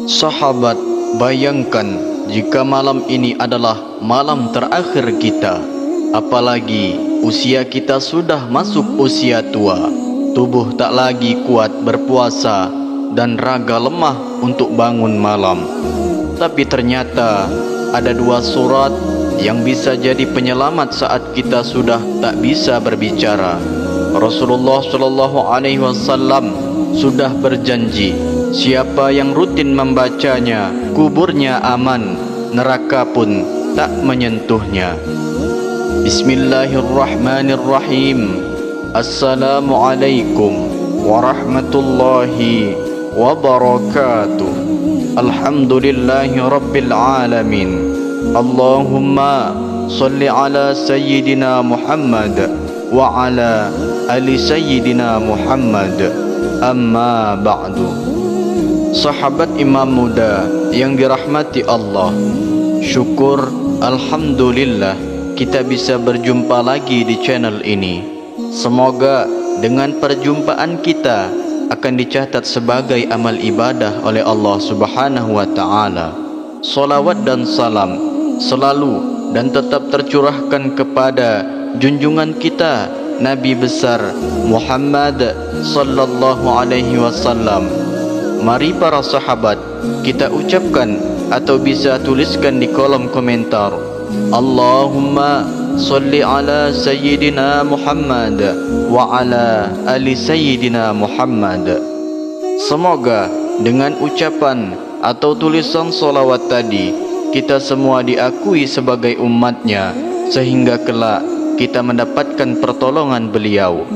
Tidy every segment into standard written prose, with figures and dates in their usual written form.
Sahabat, bayangkan jika malam ini adalah malam terakhir kita. Apalagi usia kita sudah masuk usia tua. Tubuh tak lagi kuat berpuasa dan raga lemah untuk bangun malam. Tapi ternyata ada dua surat yang bisa jadi penyelamat saat kita sudah tak bisa berbicara. Rasulullah SAW sudah berjanji, siapa yang rutin membacanya, kuburnya aman, neraka pun tak menyentuhnya. Bismillahirrahmanirrahim. Assalamualaikum warahmatullahi wabarakatuh. Alhamdulillahi rabbil alamin. Allahumma salli ala sayyidina Muhammad wa ala ali sayyidina Muhammad. Amma ba'du. Sahabat imam muda yang dirahmati Allah, syukur alhamdulillah kita bisa berjumpa lagi di channel ini. Semoga dengan perjumpaan kita akan dicatat sebagai amal ibadah oleh Allah Subhanahu wa taala. Salawat dan salam selalu dan tetap tercurahkan kepada junjungan kita Nabi besar Muhammad sallallahu alaihi wasallam. Mari para sahabat kita ucapkan atau bisa tuliskan di kolom komentar, Allahumma salli ala sayyidina Muhammad wa ala ali sayyidina Muhammad. Semoga dengan ucapan atau tulisan solawat tadi kita semua diakui sebagai umatnya, sehingga kelak kita mendapatkan pertolongan beliau.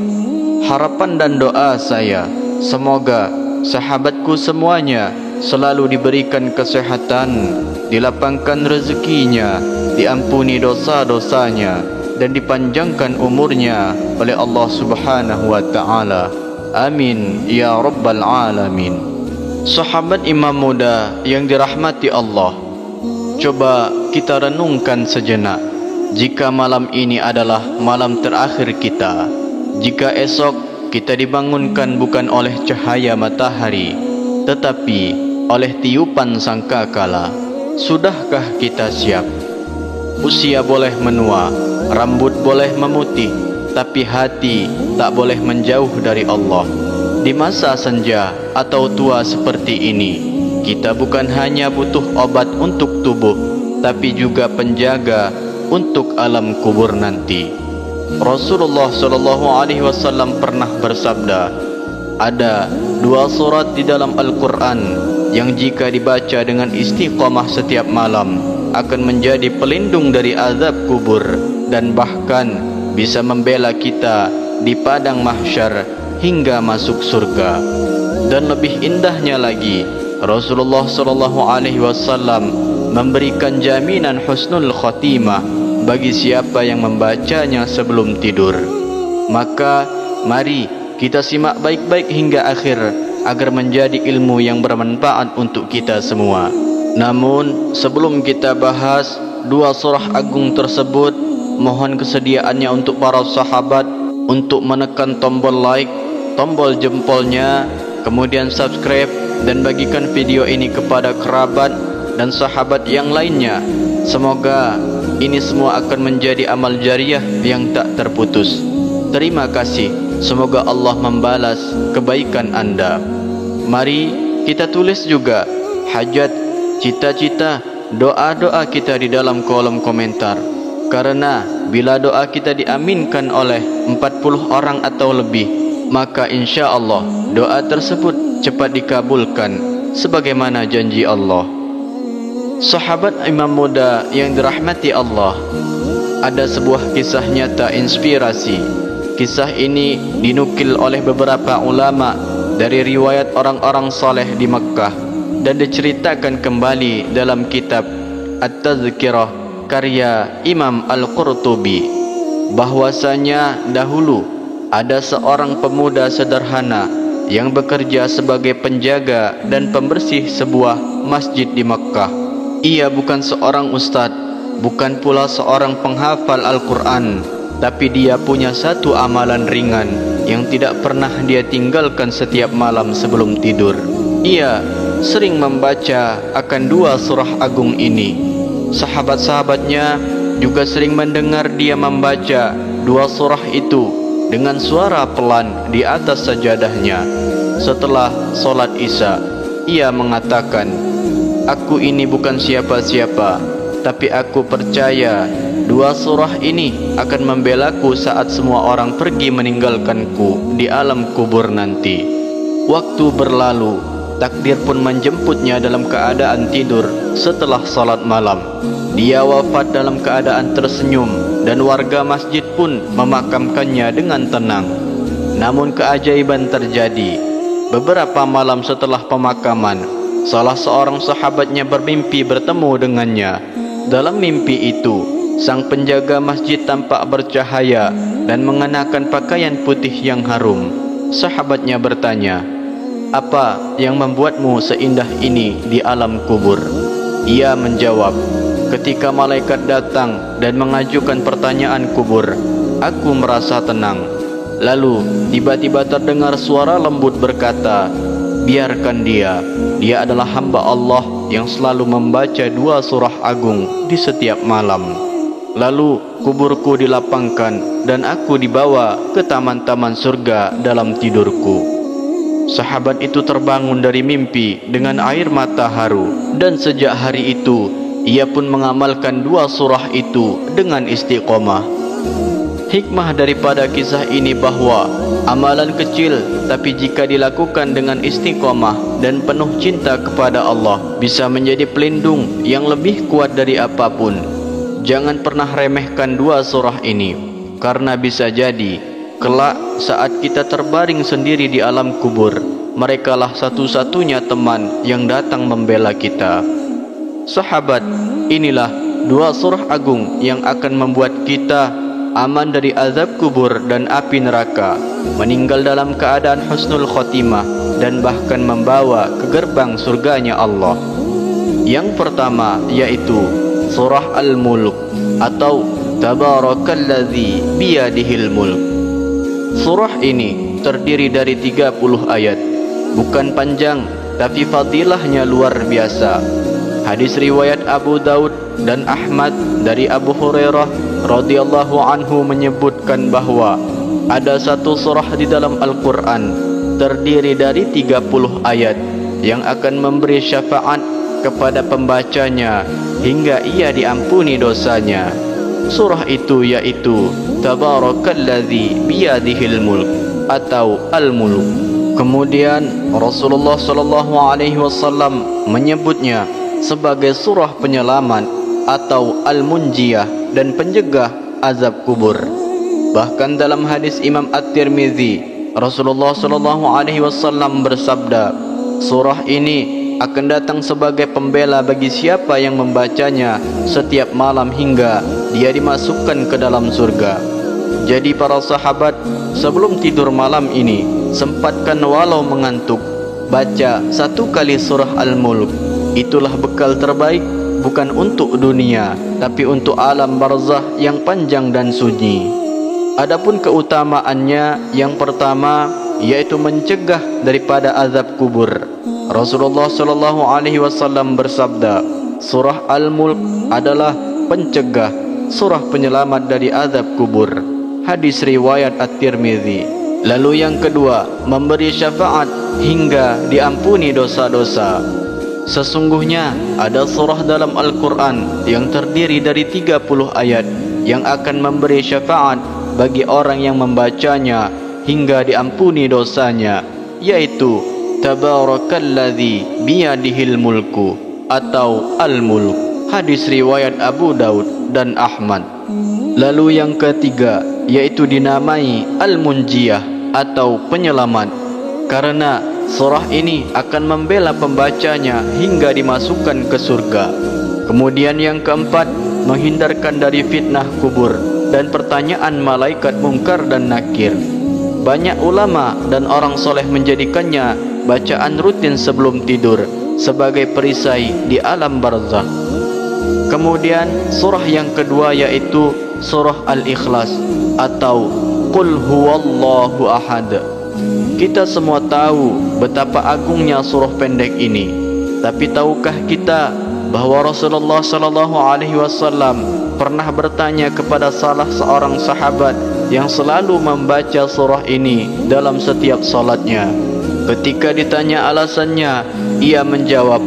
Harapan dan doa saya, semoga sahabatku semuanya selalu diberikan kesehatan, dilapangkan rezekinya, diampuni dosa-dosanya, dan dipanjangkan umurnya oleh Allah Subhanahu wa taala. Amin ya rabbal alamin. Sahabat imam muda yang dirahmati Allah, coba kita renungkan sejenak. Jika malam ini adalah malam terakhir kita, jika esok kita dibangunkan bukan oleh cahaya matahari, tetapi oleh tiupan sangkakala, sudahkah kita siap? Usia boleh menua, rambut boleh memutih, tapi hati tak boleh menjauh dari Allah. Di masa senja atau tua seperti ini, kita bukan hanya butuh obat untuk tubuh, tapi juga penjaga untuk alam kubur nanti. Rasulullah SAW pernah bersabda, ada dua surat di dalam Al-Quran yang jika dibaca dengan istiqamah setiap malam akan menjadi pelindung dari azab kubur dan bahkan bisa membela kita di padang mahsyar hingga masuk surga. Dan lebih indahnya lagi, Rasulullah SAW memberikan jaminan husnul khatimah bagi siapa yang membacanya sebelum tidur. Maka mari kita simak baik-baik hingga akhir agar menjadi ilmu yang bermanfaat untuk kita semua. Namun sebelum kita bahas dua surah agung tersebut, mohon kesediaannya untuk para sahabat untuk menekan tombol like, tombol jempolnya, kemudian subscribe dan bagikan video ini kepada kerabat dan sahabat yang lainnya. Semoga ini semua akan menjadi amal jariah yang tak terputus. Terima kasih. Semoga Allah membalas kebaikan anda. Mari kita tulis juga hajat, cita-cita, doa-doa kita di dalam kolom komentar. Karena bila doa kita diaminkan oleh 40 orang atau lebih, maka insya Allah doa tersebut cepat dikabulkan sebagaimana janji Allah. Sahabat imam muda yang dirahmati Allah, ada sebuah kisah nyata inspirasi. Kisah ini dinukil oleh beberapa ulama dari riwayat orang-orang saleh di Mekkah dan diceritakan kembali dalam kitab At-Tazkirah karya Imam Al-Qurtubi, bahwasanya dahulu ada seorang pemuda sederhana yang bekerja sebagai penjaga dan pembersih sebuah masjid di Mekkah. Ia bukan seorang ustaz, bukan pula seorang penghafal Al-Quran, tapi dia punya satu amalan ringan yang tidak pernah dia tinggalkan setiap malam sebelum tidur. Ia sering membaca akan dua surah agung ini. Sahabat-sahabatnya juga sering mendengar dia membaca dua surah itu dengan suara pelan di atas sajadahnya. Setelah solat Isya, ia mengatakan, "Aku ini bukan siapa-siapa, tapi aku percaya dua surah ini akan membelaku saat semua orang pergi meninggalkanku di alam kubur nanti." Waktu berlalu, takdir pun menjemputnya dalam keadaan tidur setelah salat malam. Dia wafat dalam keadaan tersenyum dan warga masjid pun memakamkannya dengan tenang. Namun keajaiban terjadi. Beberapa malam setelah pemakaman, salah seorang sahabatnya bermimpi bertemu dengannya. Dalam mimpi itu, sang penjaga masjid tampak bercahaya dan mengenakan pakaian putih yang harum. Sahabatnya bertanya, "Apa yang membuatmu seindah ini di alam kubur?" Ia menjawab, "Ketika malaikat datang dan mengajukan pertanyaan kubur, aku merasa tenang. Lalu tiba-tiba terdengar suara lembut berkata, 'Biarkan dia adalah hamba Allah yang selalu membaca dua surah agung di setiap malam.' Lalu kuburku dilapangkan dan aku dibawa ke taman-taman surga dalam tidurku." Sahabat itu terbangun dari mimpi dengan air mata haru, dan sejak hari itu ia pun mengamalkan dua surah itu dengan istiqomah. Hikmah daripada kisah ini bahwa amalan kecil tapi jika dilakukan dengan istiqomah dan penuh cinta kepada Allah bisa menjadi pelindung yang lebih kuat dari apapun. Jangan pernah remehkan dua surah ini, karena bisa jadi kelak saat kita terbaring sendiri di alam kubur, merekalah satu-satunya teman yang datang membela kita. Sahabat, inilah dua surah agung yang akan membuat kita aman dari azab kubur dan api neraka, meninggal dalam keadaan husnul khotimah, dan bahkan membawa ke gerbang surganya Allah. Yang pertama yaitu surah Al-Mulk atau Tabarakalladzi biyadihil mulk. Surah ini terdiri dari 30 ayat. Bukan panjang, tapi fadilahnya luar biasa. Hadis riwayat Abu Daud dan Ahmad dari Abu Hurairah radhiyallahu anhu menyebutkan bahwa ada satu surah di dalam Al-Quran terdiri dari 30 ayat yang akan memberi syafaat kepada pembacanya hingga ia diampuni dosanya. Surah itu yaitu Tabarakalladzi biyadihil mulk atau Al-Mulk. Kemudian Rasulullah SAW menyebutnya sebagai surah penyelamat atau Al-Munjiyah dan pencegah azab kubur. Bahkan dalam hadis Imam At-Tirmidzi, Rasulullah SAW bersabda, surah ini akan datang sebagai pembela bagi siapa yang membacanya setiap malam hingga dia dimasukkan ke dalam surga. Jadi para sahabat, sebelum tidur malam ini, sempatkan walau mengantuk, baca satu kali surah Al-Mulk. Itulah bekal terbaik, bukan untuk dunia, tapi untuk alam barzah yang panjang dan sunyi. Adapun keutamaannya, yang pertama yaitu mencegah daripada azab kubur. Rasulullah SAW bersabda, surah Al-Mulk adalah pencegah, surah penyelamat dari azab kubur. Hadis riwayat At-Tirmidzi. Lalu yang kedua, memberi syafaat hingga diampuni dosa-dosa. Sesungguhnya ada surah dalam Al-Quran yang terdiri dari 30 ayat yang akan memberi syafaat bagi orang yang membacanya hingga diampuni dosanya, yaitu Tabarakalladzi biyadihil mulku atau Al-Mulk. Hadis riwayat Abu Daud dan Ahmad. Lalu yang ketiga yaitu dinamai Al-Munjiyah atau penyelamat, karena surah ini akan membela pembacanya hingga dimasukkan ke surga. Kemudian yang keempat, menghindarkan dari fitnah kubur dan pertanyaan malaikat mungkar dan nakir. Banyak ulama dan orang soleh menjadikannya bacaan rutin sebelum tidur sebagai perisai di alam barzakh. Kemudian surah yang kedua yaitu surah Al-Ikhlas atau Qul huwallahu ahad. Kita semua tahu betapa agungnya surah pendek ini. Tapi tahukah kita bahwa Rasulullah sallallahu alaihi wasallam pernah bertanya kepada salah seorang sahabat yang selalu membaca surah ini dalam setiap salatnya. Ketika ditanya alasannya, ia menjawab,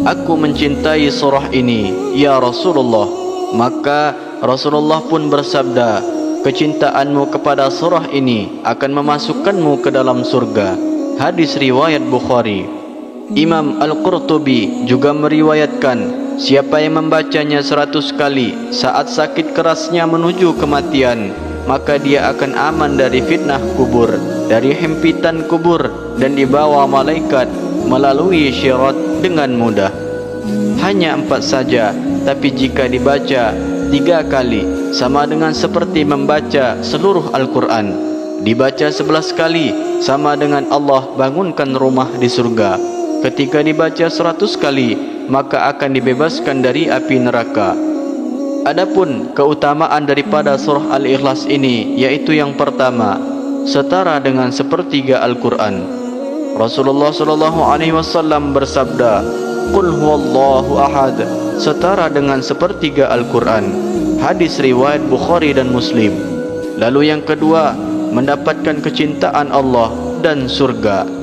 "Aku mencintai surah ini, ya Rasulullah." Maka Rasulullah pun bersabda, "Kecintaanmu kepada surah ini akan memasukkanmu ke dalam surga." Hadis riwayat Bukhari. Imam Al-Qurtubi juga meriwayatkan, siapa yang membacanya 100 kali saat sakit kerasnya menuju kematian, maka dia akan aman dari fitnah kubur, dari himpitan kubur, dan dibawa malaikat melalui syirat dengan mudah. Hanya 4 saja, tapi jika dibaca 3 kali sama dengan seperti membaca seluruh Al-Quran. Dibaca 11 kali sama dengan Allah bangunkan rumah di surga. Ketika dibaca 100 kali, maka akan dibebaskan dari api neraka. Adapun keutamaan daripada surah Al-Ikhlas ini, yaitu yang pertama, setara dengan sepertiga Al-Quran. Rasulullah sallallahu alaihi wasallam bersabda, "Qul huwallahu ahad," setara dengan sepertiga Al-Quran. Hadis riwayat Bukhari dan Muslim. Lalu yang kedua, mendapatkan kecintaan Allah dan surga.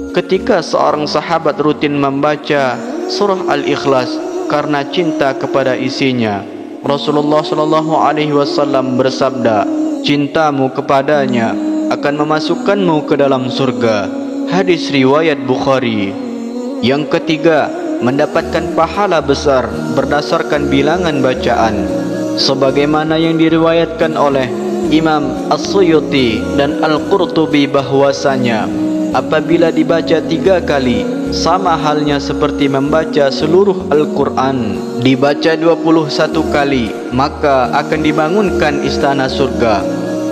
Ketika seorang sahabat rutin membaca surah Al-Ikhlas karena cinta kepada isinya, Rasulullah sallallahu alaihi wasallam bersabda, "Cintamu kepadanya akan memasukkanmu ke dalam surga." Hadis riwayat Bukhari. Yang ketiga, mendapatkan pahala besar berdasarkan bilangan bacaan, sebagaimana yang diriwayatkan oleh Imam As-Suyuti dan Al-Qurtubi bahwasanya apabila dibaca 3 kali, sama halnya seperti membaca seluruh Al-Quran. Dibaca 21 kali, maka akan dibangunkan istana surga.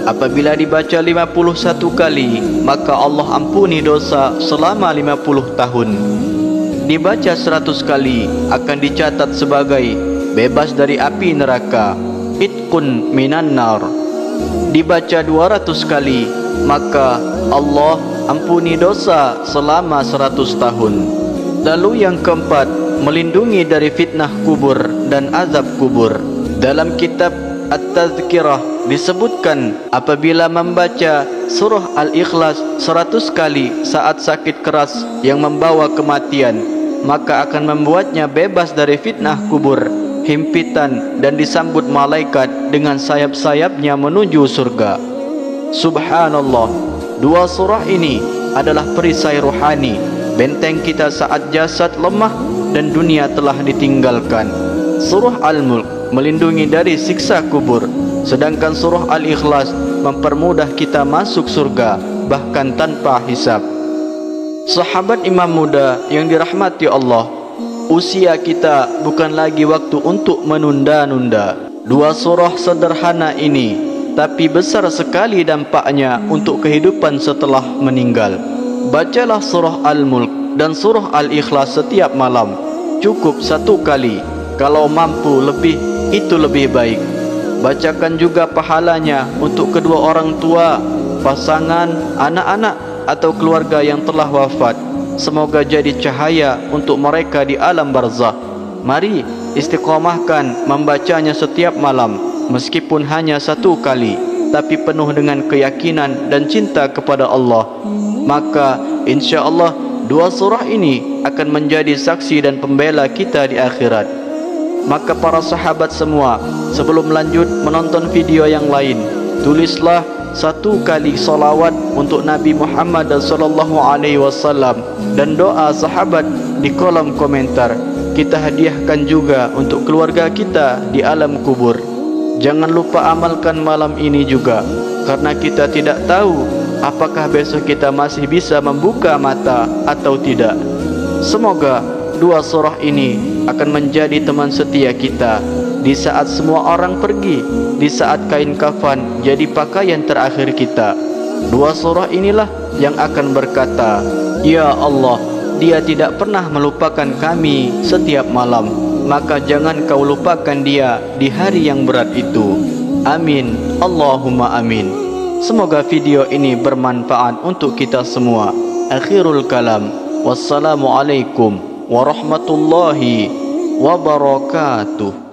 Apabila dibaca 51 kali, maka Allah ampuni dosa selama 50 tahun. Dibaca 100 kali, akan dicatat sebagai bebas dari api neraka, itqun minan nar. Dibaca 200 kali, maka Allah ampuni dosa selama 100 tahun. Lalu yang keempat, melindungi dari fitnah kubur dan azab kubur. Dalam kitab At-Tazkirah disebutkan, apabila membaca surah Al-Ikhlas 100 kali saat sakit keras yang membawa kematian, maka akan membuatnya bebas dari fitnah kubur, himpitan, dan disambut malaikat dengan sayap-sayapnya menuju surga. Subhanallah, 2 surah ini adalah perisai rohani, benteng kita saat jasad lemah dan dunia telah ditinggalkan. Surah Al-Mulk melindungi dari siksa kubur, sedangkan surah Al-Ikhlas mempermudah kita masuk surga bahkan tanpa hisab. Sahabat imam muda yang dirahmati Allah, usia kita bukan lagi waktu untuk menunda-nunda. 2 surah sederhana ini, tapi besar sekali dampaknya untuk kehidupan setelah meninggal. Bacalah surah Al-Mulk dan surah Al-Ikhlas setiap malam, cukup 1 kali. Kalau mampu lebih, itu lebih baik. Bacakan juga pahalanya untuk kedua orang tua, pasangan, anak-anak, atau keluarga yang telah wafat. Semoga jadi cahaya untuk mereka di alam barzakh. Mari istiqamahkan membacanya setiap malam, meskipun hanya 1 kali, tapi penuh dengan keyakinan dan cinta kepada Allah. Maka insya-Allah 2 surah ini akan menjadi saksi dan pembela kita di akhirat. Maka para sahabat semua, sebelum lanjut menonton video yang lain, tulislah 1 kali salawat untuk Nabi Muhammad sallallahu alaihi wasallam dan doa sahabat di kolom komentar. Kita hadiahkan juga untuk keluarga kita di alam kubur. Jangan lupa amalkan malam ini juga, karena kita tidak tahu apakah besok kita masih bisa membuka mata atau tidak. Semoga 2 surah ini akan menjadi teman setia kita di saat semua orang pergi, di saat kain kafan jadi pakaian terakhir kita. 2 surah inilah yang akan berkata, "Ya Allah, Dia tidak pernah melupakan kami setiap malam, maka jangan kau lupakan Dia di hari yang berat itu." Amin, Allahumma amin. Semoga video ini bermanfaat untuk kita semua. Akhirul kalam, wassalamualaikum warahmatullahi wabarakatuh.